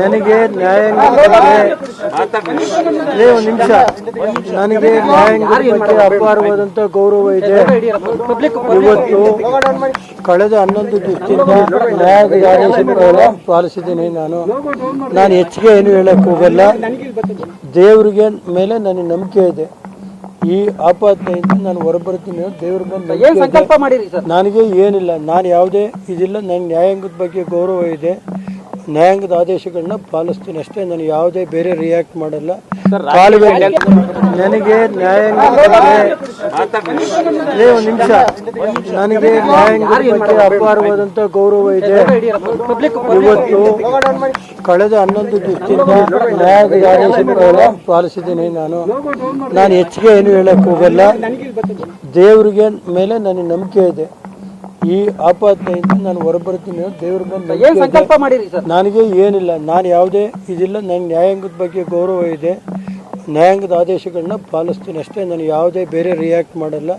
ನನಗೆ ನ್ಯಾಯಾಂಗದ ಬಗ್ಗೆ ಒಂದು ನಿಮಿಷ ನನಗೆ ನ್ಯಾಯಾಂಗದ ಬಗ್ಗೆ ಅಪಾರವಾದಂಥ ಗೌರವ ಇದೆ. ಇವತ್ತು ಕಳೆದ 11 ದಿವಸದಿಂದ ನ್ಯಾಯದ ಆದೇಶಗಳನ್ನು ಪಾಲಿಸಿದ್ದೀನಿ. ನಾನು ಹೆಚ್ಚಿಗೆ ಏನು ಹೇಳಕ್ಕೆ ಹೋಗಲ್ಲ. ದೇವರಿಗೆ ಮೇಲೆ ನನಗೆ ನಂಬಿಕೆ ಇದೆ. ಈ ಆಪಾದನೆಯಿಂದ ನಾನು ಹೊರಬರ್ತೀನಿ. ದೇವ್ರ ಮೇಲೆ ನನಗೆ ಏನಿಲ್ಲ, ನಾನು ಯಾವುದೇ ಇದಿಲ್ಲ. ನನ್ನ ನ್ಯಾಯಾಂಗದ ಬಗ್ಗೆ ಗೌರವ ಇದೆ. ನ್ಯಾಯಾಂಗದ ಆದೇಶಗಳನ್ನ ಪಾಲಿಸ್ತೀನಿ ಅಷ್ಟೇ. ನಾನು ಯಾವುದೇ ಬೇರೆ ರಿಯಾಕ್ಟ್ ಮಾಡಲ್ಲ. ನನಗೆ ನ್ಯಾಯಾಂಗದ ಬಗ್ಗೆ ಒಂದು ನಿಮಿಷ ನನಗೆ ನ್ಯಾಯಾಂಗದ ಬಗ್ಗೆ ಅಪಾರವಾದಂಥ ಗೌರವ ಇದೆ. ಇವತ್ತು ಕಳೆದ 11 ದಿವಸದಿಂದ ನ್ಯಾಯದ ಆದೇಶಗಳನ್ನು ಪಾಲಿಸಿದ್ದೀನಿ. ನಾನು ಹೆಚ್ಚಿಗೆ ಏನು ಹೇಳಕ್ಕೆ ಹೋಗಲ್ಲ. ದೇವರಿಗೆ ಮೇಲೆ ನನಗೆ ನಂಬಿಕೆ ಇದೆ. ಈ ಆಪಾದನೆಯಿಂದ ನಾನು ಹೊರಬರ್ತೀನಿ. ದೇವ್ರ ಮೇಲೆ ನನಗೆ ಏನಿಲ್ಲ, ನಾನು ಯಾವುದೇ ಇದಿಲ್ಲ. ನನ್ನ ನ್ಯಾಯಾಂಗದ ಬಗ್ಗೆ ಗೌರವ ಇದೆ. ನ್ಯಾಯಾಂಗದ ಆದೇಶಗಳನ್ನ ಪಾಲಿಸ್ತೀನಿ ಅಷ್ಟೇ. ನಾನು ಯಾವುದೇ ಬೇರೆ ರಿಯಾಕ್ಟ್ ಮಾಡಲ್ಲ.